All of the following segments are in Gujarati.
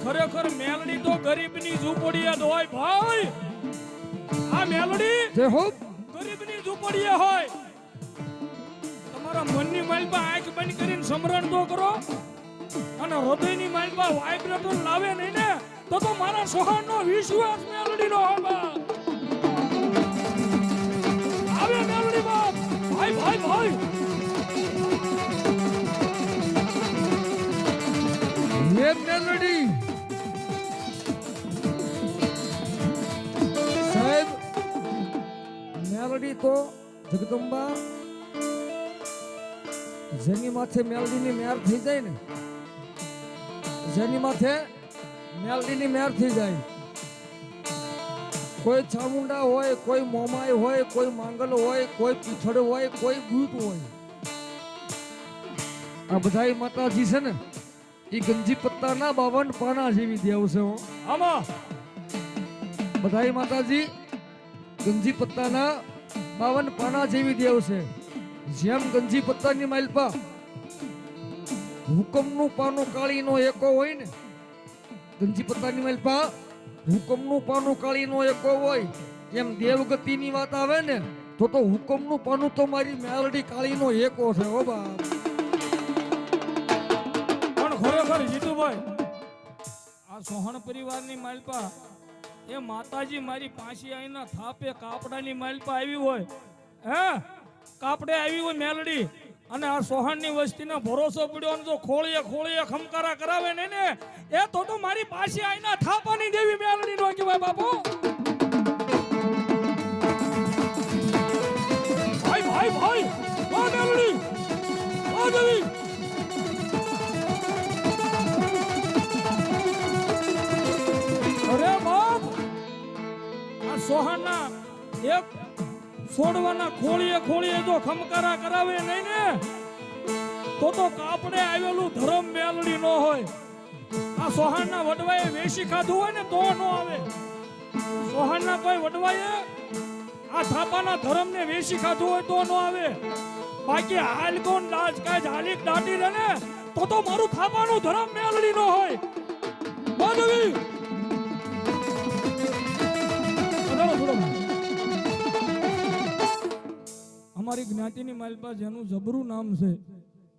ખરેખર મેલડી તો ગરીબની ઝૂંપડીએ જ હોય ભાઈ. આ મેલડી જય હો. ગરીબની ઝૂંપડીએ હોય. તમારા મનની માલપા આંખ બંધ કરીને સમરણ તો કરો અને હૃદયની માલપા વાઇબ્રેટર લાવે નહીં ને તો મારા સોહાણનો વિશ્વાસ મેલડીનો હોય. આવે મેલડી બાપ ભાઈ ભાઈ ભાઈ. હે મેલડી સાહેબ, મેલડી તો જગદંબા જેની માથે મેલડીની મેર થઈ જાય ને, જેની માથે મેલડીની મેર થઈ જાય, કોઈ ચામુંડા હોય, કોઈ મોમાઈ હોય, કોઈ માંગલ હોય, કોઈ પીછડ હોય, કોઈ ભૂત હોય, આ બધાય માતાજી છે ને એ ગંજી પત્તાના 52 પાના જેવી દેવ છે. આમાં બધાય માતાજી ગંજી પત્તાના 52 પાના જેવી દેવ છે. જેમ ગંજી પત્તાની માલપા હુકમનું પાનું કાળીનો એકો હોય ને, ગંજી પત્તાની માલપા હુકમનું પાનું કાળીનો એકો હોય, એમ દેવગતિની વાત આવે ને તો હુકમનું પાનું તો મારી મેલડી કાળીનો એકો છે. હો બાપ. ખરેખર જીતુભાઈ આ સોહણ પરિવારની માલપા એ માતાજી મારી પાછી આઈના થાપે કાપડાની માલપા આવી હોય, હે કાપડે આવી હોય મેલડી, અને આ સોહણની વસ્તીને ભરોસો પડ્યો અને જો ખોળીએ ખોળીએ ખમકારા કરાવે ને એ તો મારી પાછી આઈના થાપાની દેવી મેલડી નો કહેવાય બાપુ. ભાઈ ભાઈ ભાઈ ઓ મેલડી ઓ દેવી. અરે બાપ આ સોહાના એક છોડવાના ખોળીએ ખોળીએ જો ખમકારા કરાવે નહીં ને તો કાપડે આવેલું ધર્મ મેલડી નો હોય. આ સોહાના વડવાએ વેશી ખાધું હોય ને તો નો આવે. સોહાના કોઈ વડવાએ આ થાપાના ધર્મને વેશી ખાધું હોય તો નો આવે. બાકી હાલ કોણ દાજ કાજ હાલીક દાટી રહે ને તો મારું થાપાનું ધર્મ મેલડી નો હોય. માધવી અમારી જ્ઞાતિની માલપા જેનું જબરું નામ છે,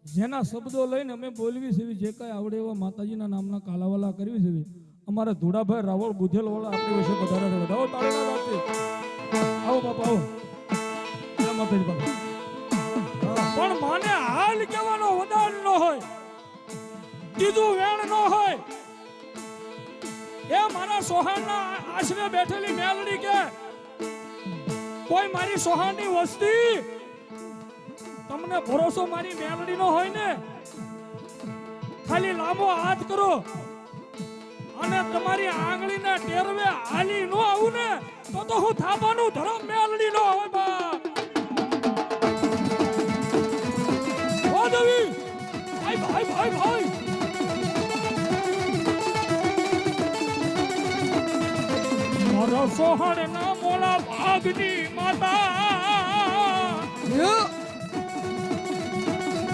જેના શબ્દો લઈને અમે બોલવી છે, જે કઈ આવડે એવા માતાજીના નામના કાલાવાલા કરવી છે. અમારા ધોડાભાઈ રાવળ બુધેલ વાળા આપણી વિશે વધારે વધાવો તાળીના વાતે. આવો બાપા આવો. જય માતાજી બાપા. પણ માને હાલ કહેવાનો વદાન ન હોય, બીજું વેણ ન હોય. એ મારા સોહાણના આશરે બેઠેલી મેલડી કે કોઈ મારી સોહાણની વસ્તી તમને ભરોસો મારી મેલડી નો હોય ને, ખાલી લાંબો હાથ કરો અને તમારી આંગળીના ટેરવે હાલી નો આવું ને તો હું થાપાનું ધર્મ મેલડી નો હોય. બા ઓ દેવી ભાઈ ભાઈ ભાઈ ભાઈ. મારા સોહણ ના મોલા ભાગની માતા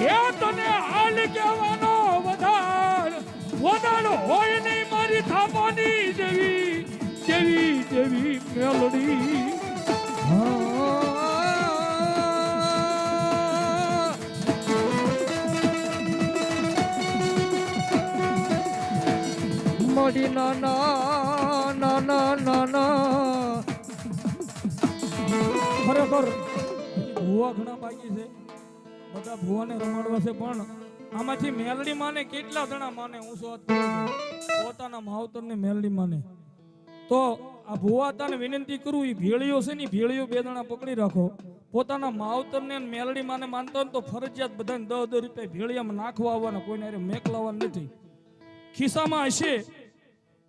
એ તને હાલ કહેવાનો વદાન હોય નહીં મારી થાપાની દેવી દેવી દેવી મેલડી. મડી નાના નાના નાના. ખરેખર ભુવા ઘણા બાકી છે, બધા ભુવાને રમાડવા છે, પણ આમાંથી મેલડી માને કેટલા જણા માને? હું શું પોતાના માવતરને મેલડી માને તો આ ભુવા તાને વિનંતી કરું, એ ભેળીઓ છે ને ભેળીઓ 2 જણા પકડી રાખો. પોતાના માવતરને મેલડી માને માનતો ને તો ફરજિયાત બધાને 10-10 રૂપિયા ભેળિયામાં નાખવા આવવાના, કોઈને મેકલાવવાનું નથી. ખિસ્સામાં હશે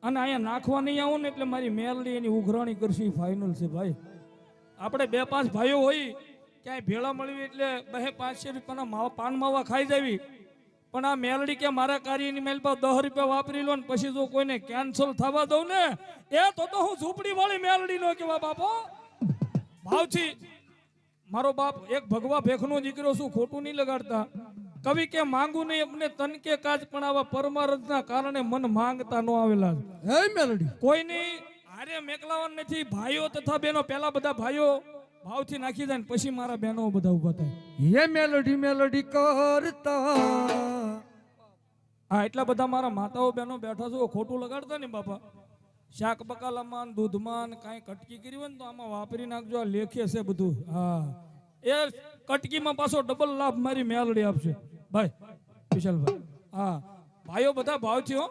અને અહીંયા નાખવા નહીં આવું ને એટલે મારી મેલડી એની ઉઘરાણી કરશે. ફાઇનલ છે ભાઈ. આપણે 2-5 ભાઈઓ હોય ક્યાંય ભેળા મળવી એટલે 200-500 રૂપિયાના પાન માવા ખાઈ જાવી, પણ આ મેલડી કે મારા કાર્યની મેલ પર 10 રૂપિયા વાપરી લો ને પછી જો કોઈને કેન્સલ થવા દઉં ને એ તો હું ઝૂંપડી વાળી મેલડી નો કેવા બાપો. ભાવથી મારો બાપ એક ભગવા ભેખનો દીકરો છું, ખોટું નહીં લગાડતા. કવિ કે માંગુ નહીં અમને તન કે કાજ, પણ આવા પરમાર્થના કારણે મન માંગતા નો આવેલા. હે મેલડી કોઈની હારે મેકલાવન નથી. ભાઈઓ તથા બહેનો, પહેલા બધા ભાઈઓ ભાવથી નાખી જાય ને પછી મારા બહેનો બધા ઉભા થાય. હે મેલડી મેલડી કરતા. હા, એટલા બધા મારા માતાઓ બહેનો બેઠા છો, ખોટું લગાડતા ને બાપા. શાક બકાલામાં દૂધમાં કાંઈ કટકી કરી હોય ને તો આમાં વાપરી નાખજો. આ લેખે છે બધું. હા, એ કટકીમાં પાછો ડબલ લાભ મારી મેલડી આપશે ભાઈ વિશાલભાઈ. હા, ભાઈઓ બધા ભાવથી હો,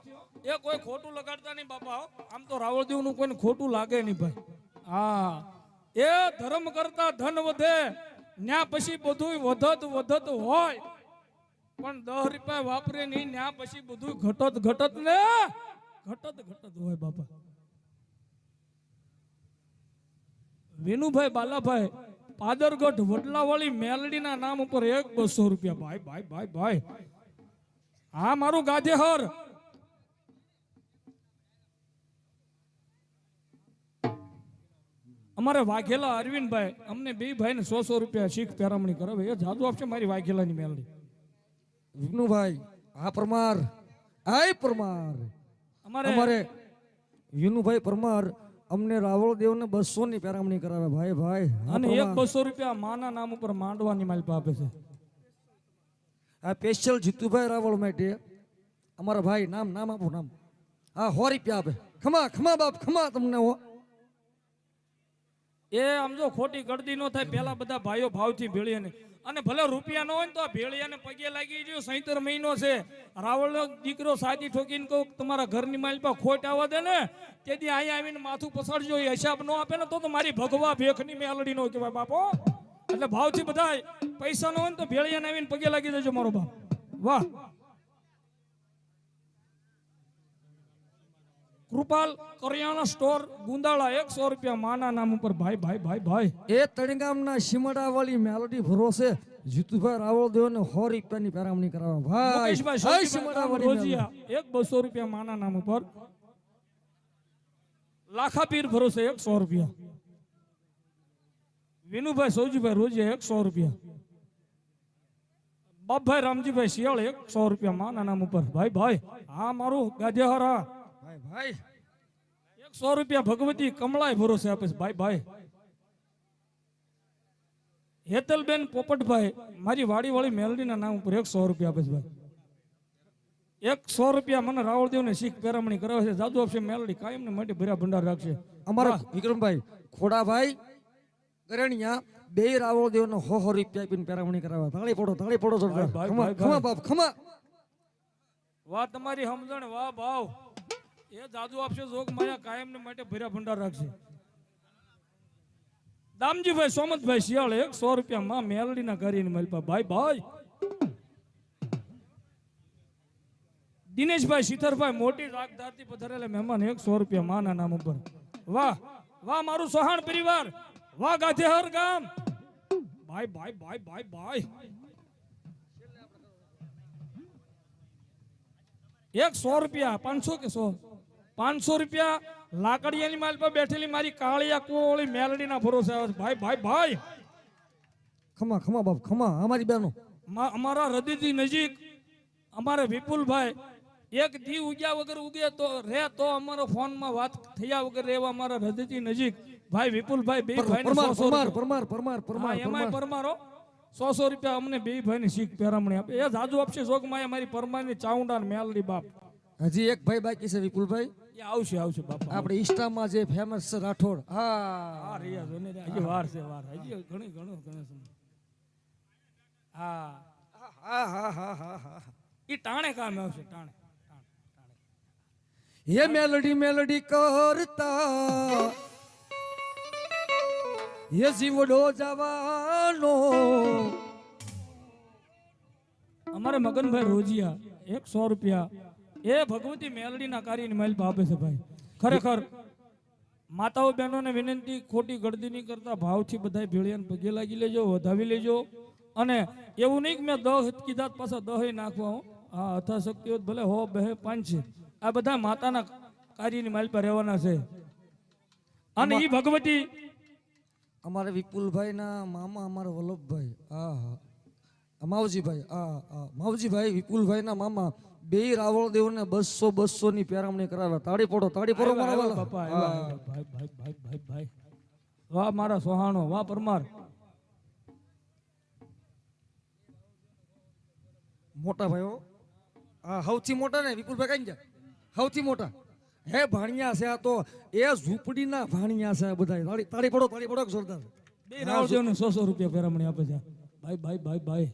એ કોઈ ખોટું લગાડતા નહીં બાપા. આમ તો રાવળદેવનું કોઈને ખોટું લાગે નહીં ભાઈ. હા, એ ધર્મ કરતા ધન વધે ન્યા પછી બધું વધત હોય, પણ 10 રૂપિયા વાપરે નહીં ન્યા પછી બધું ઘટત ને ઘટત હોય બાપા. વિનુભાઈ બાલાભાઈ પાદરગઢ વડલાવાળી મેલડીના નામ ઉપર 100-200 રૂપિયા. ભાઈ ભાઈ ભાઈ ભાઈ, હા મારું ગાજેહર. અમારે વાઘેલા અરવિંદભાઈ અમને બે ભાઈને 100 રૂપિયા શીખ પેરામણી કરાવે. એ જાદુ આપશે મારી વાઘેલાની મેલડી. વિનુભાઈ આ પરમાર, આય પરમાર. અમારે વિનુભાઈ પરમાર અમને રાવળદેવને 200 ની પેરામણી કરાવે. ભાઈ ભાઈ, અને 100-200 રૂપિયા માના નામ ઉપર માંડવાની માલિક આપે છે. આ સ્પેશિયલ જીતુભાઈ રાવળ માટે અમારા ભાઈ નામ આપો નામ. હા 100 રૂપિયા આપે. ખમા ખમા બાપ ખમા તમને હો. એ આમ જો ખોટી ગળદી નો થાય. પેલા બધા ભાઈઓ ભાવથી ભેળીએ ને, અને ભલે રૂપિયા ન હોય ને તો આ ભેળિયાને પગે લાગી ગયો. 76 મહિનો છે. રાવળનો દીકરો સાદી ઠોકીને કહું તમારા ઘરની માલિક ખોટ આવવા દે ને, તેથી અહીંયા આવીને માથું પસાડજો. એ હિસાબ ન આપે ને તો મારી ભગવા ભેખની મેલડી નો કહેવાય બાપો. એટલે ભાવથી બધા પૈસા ન હોય ને તો ભેળિયાને આવીને પગે લાગી દેજો મારો બાપ. વાહ. કૃપાલ કરિયાણા સ્ટોર ગુંદાળા 100 રૂપિયા માના નામ ઉપર. ભાઈ ભાઈ ભાઈ ભાઈ, એ તળીગામના શિમડાવાળી મેલડી ભરોસે જીતુભાઈ રાવળદેવને 100 રૂપિયાની પેરામણી કરાવે. ભાઈ મુકેશભાઈ શિમડાવાળી રોજિયા 200 રૂપિયા માના નામ ઉપર. લાખાપીર ભરોસે 100 રૂપિયા. વિનુભાઈ સૌજીભાઈ રોજિયા 100 રૂપિયા. બાપભાઈ રામજીભાઈ શિયાળ 100 રૂપિયા માના નામ ઉપર. ભાઈ ભાઈ, હા મારું ગાજેહરા. ભાઈ 100 રૂપિયા ભગવતી કમળાય ભરોસે આપે છે. ભાઈ ભાઈ, હેતલબેન પોપટભાઈ મારી વાડીવાળી મેલડીના નામ ઉપર 100 રૂપિયા આપે છે. ભાઈ 100 રૂપિયા મને રાવળદેવને શીખ પેરામણી કરાવે છે. જાદુ આપશે મેલડી કાયમ ને માટે ભર્યા ભંડાર રાખશે. અમારા વિક્રમભાઈ ખોડાભાઈ કરણિયા બે રાવળદેવને 100 રૂપિયા આપીને પેરામણી કરાવે. તાળી પડો જોરદાર. ખમા બાપ ખમા. વાહ તમારી સમજણ, વાહ ભાવ. એ જાદુ આપશે જોગ માયા કાયમ ને માટે ભર્યા ભંડાર રાખશે. દામજીભાઈ સોમતભાઈ શિયાળ 100 રૂપિયા માં મેલડીના કાર્યની મલપા. ભાઈ ભાઈ, દિનેશભાઈ શીતરભાઈ મોટી રાખધારથી પધારેલા મહેમાન 100 રૂપિયા માના નામ ઉપર. વાહ વાહ મારું સોહાણ પરિવાર. વાહ ગાધેહર ગામ. ભાઈ ભાઈ ભાઈ ભાઈ ભાઈ, 100 રૂપિયા. 500 કે 100? 500 રૂપિયા લાકડિયાની માલ પર બેઠેલી મારી કાળિયા કોળી મેલડીના ભરોસે આવે છે. ભાઈ ભાઈ ભાઈ, ખમા બાપ ખમા. અમારી બહેનો અમારા હૃદયથી નજીક અમારે વિપુલભાઈ એક દી ઉગ્યા વગર ઉગે તો રે તો અમારો ફોનમાં વાત થયા વગર રહેવા અમારા હૃદયથી નજીક ભાઈ વિપુલભાઈ બે ભાઈ પરમાર એમાંય પરમારો 100 રૂપિયા અમને બે ભાઈની શીખ પેરામણી આપે. એ જાદુ આપશે જોગ માયા મારી પરમારની ચાઉંડા મેલડી બાપ. હજી એક ભાઈ બાકી છે વિપુલભાઈ. એ આવશે બાપા. આપણે ઇન્સ્ટામાં જે ફેમસ છે રાઠોડ. હા રિયા જોને હજી વાર છે હજી ઘણું સમય. હા ઈ ટાણે કામ આવશે. ટાણે હે મેલડી કરતા હે જીવડો જવાનો. અમારે મગનભાઈ રોજિયા 100 રૂપિયા એ ભગવતી મેલડીના કાર્યની માલ આપે છે. ભાઈ ખરેખર માતાઓ બહેનોને વિનંતી, ખોટી ગળદી નહીં કરતા ભાવથી બધા ભેળિયાને પગે લાગી લેજો, વધાવી લેજો. અને એવું નહીં કે મેં 10 કીધા પાછા 10 નાખવા. હા અથાશક્તિ હોત ભલે 100 2 5 છે. આ બધા માતાના કાર્યની માલ પર રહેવાના છે. અને ઈ ભગવતી અમારે વિપુલભાઈ ના મામા અમારા વલ્લભભાઈ. હા માવજીભાઈ વિપુલભાઈના મામા બે રાવળ દેવને 200 ની પેરામણી કરાવ્યા. તાળી પડો મારા વાલા. બાપા આવ્યા, ભાઈ ભાઈ ભાઈ ભાઈ ભાઈ વાહ મારા સોહાણો, વાહ પરમાર. મોટા ભાઈઓ, હા સૌથી મોટા ને વિપુલભાઈ કઈ જાય સૌથી મોટા હે ભાણિયા છે. આ તો એ ઝૂંપડીના ભાણિયા છે બધા. તાળી પડો જોરદાર. બે રાવદેવને 100 રૂપિયા પેરામણી આપે છે. ભાઈ ભાઈ ભાઈ ભાઈ.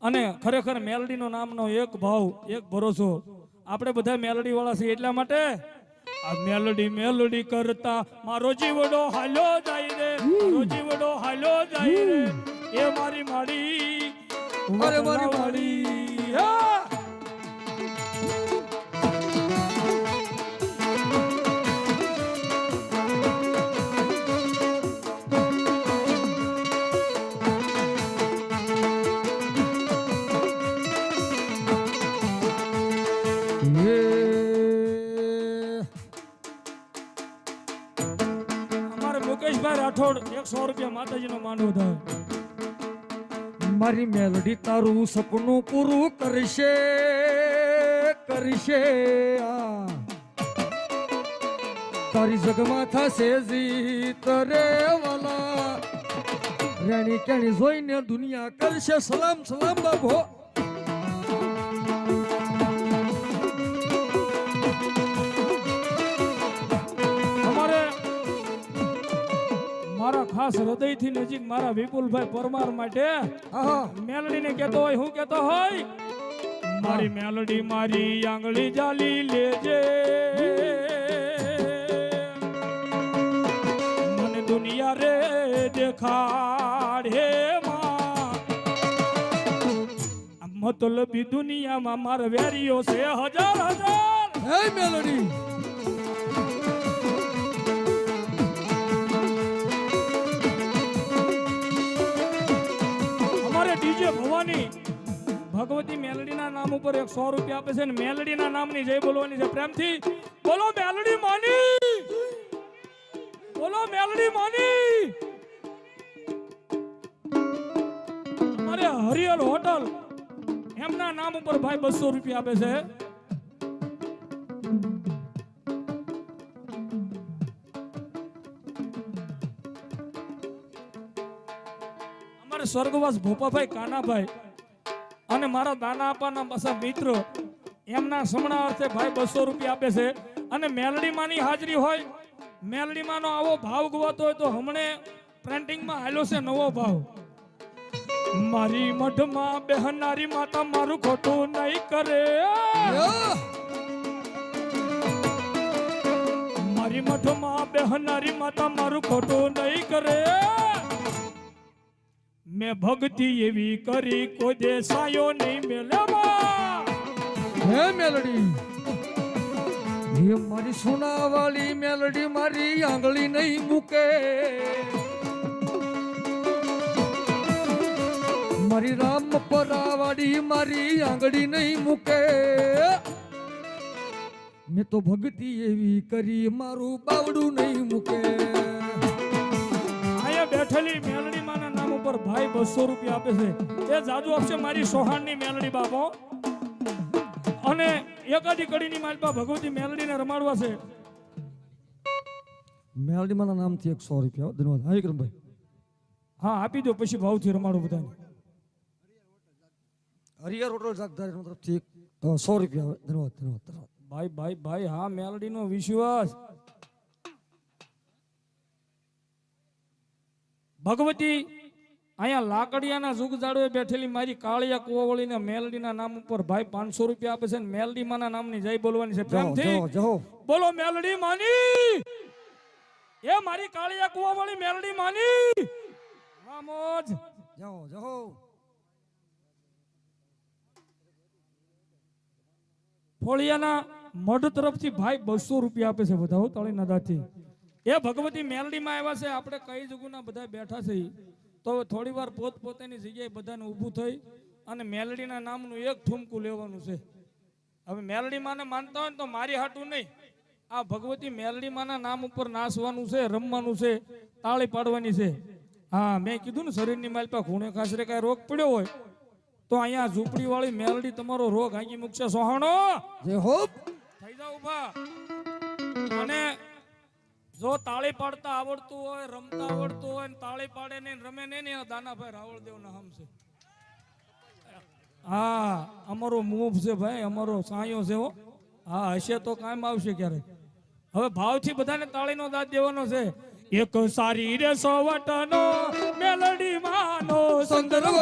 અને ખરેખર મેલડીનો નામનો એક ભાવ, એક ભરોસો. આપણે બધા મેલડી વાળા છીએ એટલા માટે આ મેલડી કરતા મારો જીવડો હાલ્યો જાય રે, મારો જીવડો હાલ્યો જાય રે, એ મારી માડી, અરે મારી માડી. હા. મુકેશભાઈ રાઠોડ 100 રૂપિયા માતાજીનો માંડવો થાય. મારી મેલડી તારું સપનું પૂરું કરશે. તારી જગમાં થશે જીત રે વાલા. રેણી કેણી જોઈને દુનિયા કરશે સલામ બાબો. મારા ખાસ હૃદયથી નજીક મારા વિપુલભાઈ પરમાર માટે મેલડીને કહેતો હોય, હું કહેતો હોય, મારી મેલડી મારી આંગળી જાલી લેજે, મને દુનિયા રે દેખાડે માં. મતલબી દુનિયામાં મારા વેરીઓ છે હજાર. હે મેલડી ડીજે ભવાની ભગવતી મેલડીના નામ ઉપર 100 રૂપિયા આપે છે. મેલડીના નામની જય બોલવાની છે પ્રેમથી. બોલો મેલડી માની, બોલો મેલડી માની. અરે હરિયલ હોટલ એમના નામ ઉપર ભાઈ 200 રૂપિયા આપે છે. સ્વર્ગવાસ ભોપાભાઈ કાનાભાઈ અને મારા દાના આપાના પાછા મિત્રો એમના સમણા અર્થે ભાઈ 200 રૂપિયા આપે છે. અને મેલડીમાંની હાજરી હોય, મેલડીમાંનો આવો ભાવ ગવાતો હોય તો હમણે પ્રિન્ટિંગમાં આવેલો છે નવો ભાવ. મારી મઠમાં બેહનારી માતા મારું ખોટું નહીં કરે, મારી મઠમાં બેહનારી માતા મારું ખોટું નહીં કરે. મેં ભક્તિ એવી કરી કોઈ દેસાયો નહીં મેલેમાં. હે મેલડી, હે મારી સોનાવાળી મેલડી મારી આંગળી નહીં મૂકે. મારી રામપરાવાળી મારી આંગળી નહીં મૂકે. મેં તો ભક્તિ એવી કરી મારું બાવડું નહીં મૂકે. આયા બેઠેલી મેલડી માના નામ ઉપર ભાઈ 200 રૂપિયા આપે છે. એ જાજુ આપશે મારી સોહાણની મેલડી બાપો. અને એકાદી કડીની માલપા ભગવતી મેલડીને રમાડવા છે. મેલડી માના નામથી 100 રૂપિયા. ધન્યવાદ. હા વિક્રમભાઈ, હા આપી દો, પછી ભાવથી રમાડો બધાને. હરિયર હોટલ જાગધારી તરફથી 100 રૂપિયા. ધન્યવાદ. ભાઈ ભાઈ ભાઈ, હા મેલડીનો વિશ્વાસ. ભગવતી અહીંયા લાકડિયાના જુગ જાડોએ બેઠેલી મારી કાળિયા કુવાવળીને મેલડીના નામ ઉપર ભાઈ 500 રૂપિયા આપે છે. મેલડી માના નામની જય બોલવાની છે પ્રેમથી. બોલો મેલડી માની, એ મારી કાળિયા કુવાવળી મેલડી માની. હા મોજ. જાઓ. ફોળિયાના મઢ તરફથી ભાઈ 200 રૂપિયા આપે છે. બધા તાળીના દાથી. એ ભગવતી મેલડીમાં આવ્યા છે. આપણે કઈ જગ્યાના બધા બેઠા છે તો થોડી વાર પોતપોતાની જગ્યાએ બધાને ઊભું થઈ અને મેલડીના નામનું એક ઠુમકું લેવાનું છે. હવે મેલડી માને માનતા હોય ને તો મારી હાટું નહીં, આ ભગવતી મેલડી માના નામ ઉપર નાચવાનું છે, રમવાનું છે, તાળી પાડવાની છે. હા મેં કીધું ને શરીરની માલપા ખૂણે ખાસરે કાંઈ રોગ પડ્યો હોય તો અહીંયા ઝૂંપડી વાળી મેલડી તમારો રોગ હાંકી મૂકશે. સોહાણો જે હોપ થઈ જાવ ઊભા. અને જો તાળી પાડતા આવડતું હોય, રમતા આવડતું હોય ને તાળી પાડે ને રમે ને એના દાનાભાઈ રાવળદેવ ના હમ છે. હા, અમારો મૂવ છે ભાઈ, અમારો સાયો છે હો. હા, હશે તો કાયમ આવશે ક્યારે. હવે ભાવથી બધાને તાળીનો દાદ દેવાનો છે. એક સારી રે સોવટનો મેલડી માનો સંદર્ભ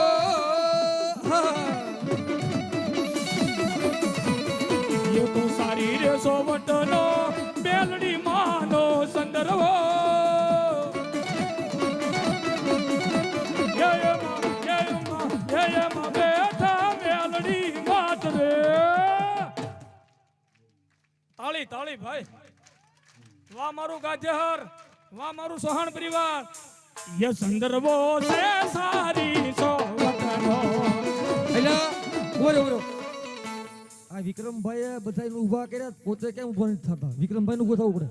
એક સારી રે સોવટનો મેલડી માનો સંદર્ભ તાળી તાળી ભાઈ. વાહ મારું ગાજર, વાહ મારું સોહણ પરિવાર. યે સંદર્ભો છે સારી સોવટનો. એલા બોલો આ વિક્રમભાઈએ બધાને ઊભા કર્યા, પોતે કેમ ઊભા નથી થતા? વિક્રમભાઈને ઊભો થવું પડે.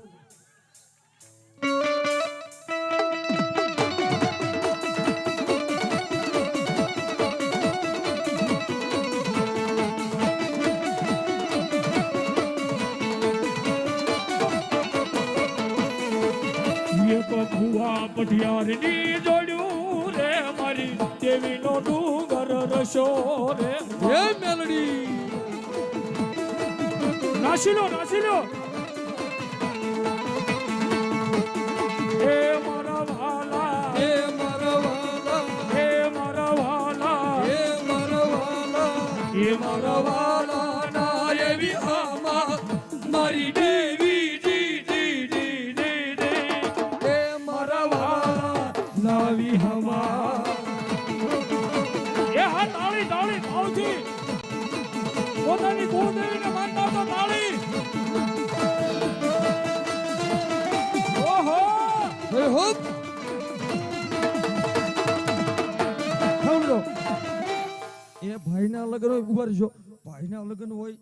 એક ભુવા પઢિયારની જોડ્યું રે મારી દેવીનો ડુંગર રસો રે. એ મેલડી નાસી લો એ મારા વાલા, એ મારા વાલા, એ મારા વાલા, એ મારા વાલા, એ મારા વાલા ના એવી આમાં મારી દેવી જી જી જી જી જી. એ મારા વાલા લાવી હવા. એ હા, તાળી તાળી ભાવથી પોતાની કુળદેવીને માનતા તો તાળી. ઓહો એ હોપ સાંભળો, એ ભાઈના લગ્ન હોય, ઉભા રહેજો. ભાઈના લગ્ન હોય,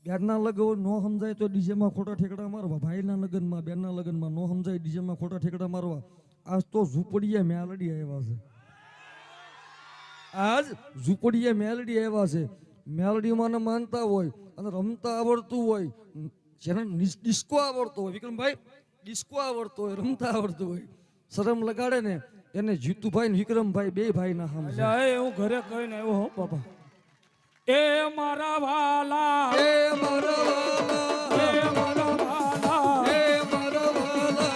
બેનના લગ્ન હોય, નો સમજાય તો ડીજેમાં ખોટા ઠેકડા મારવા. ભાઈના લગ્નમાં, બેનના લગ્નમાં નો સમજાય ડીજેમાં ખોટા ઠેકડા મારવા. આજ તો ઝૂંપડીએ મેલડી આવ્યા છે. આજ ઝૂંપડીએ મેલડી આવ્યા છે. મેલડીમાં માનતા હોય અને રમતા આવડતું હોય, જેને ડિસ્કો આવડતો હોય, વિક્રમભાઈ ડિસ્કો આવડતો હોય, રમતા આવડતું હોય, શરમ લગાડે ને એને જીતુભાઈ ને વિક્રમભાઈ બે ભાઈ ના સામે. એટલે હું ઘરે કહીને આવ્યો હો બાપા. એ મારા વાલા, એ મારા વાલા, એ મારા વાલા, એ મારા વાલા,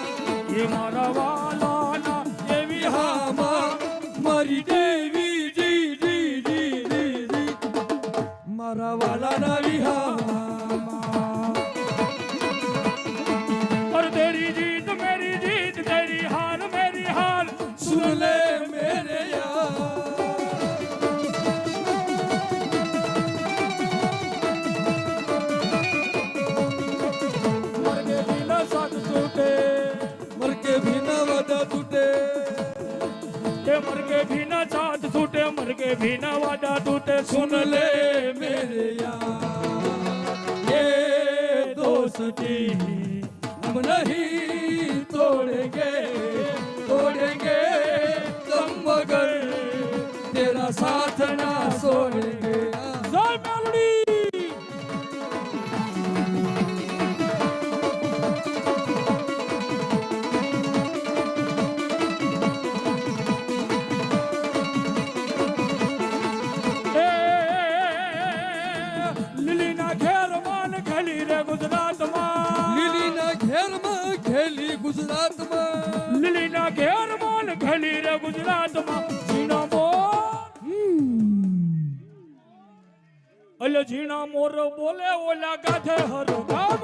એ મારા વાલા ના એવી હામાં મારી દેવી જી જી જી જી જી. મારા વાલા ના વિહામાં. और तेरी जीत मेरी जीत, तेरी हार मेरी हार, सुन ले मेरे यार. मर के बिना साथ टूटे, मर के भी ना वादा टूटे. के मर के बिना साथ टूटे, मर के बिना वादा टूटे, सुन ले मेरे यार. ये दोस्ती हम नहीं तोड़ेंगे, तोड़ेंगे तुम मगर तेरा साथ ना छोड़ेंगे. जय मेलडी. લીલીના ઘેરમાં ખેલી રે ગુજરાતમાં, લીલીના ઘેરમાં ખેલી ગુજરાતમાં, લીલીના ઘેરમાં ખેલી રે ગુજરાતમાં. ઝીણા મોર અલે ઝીણા મોર બોલે ઓલા ગાથે હર ગામ.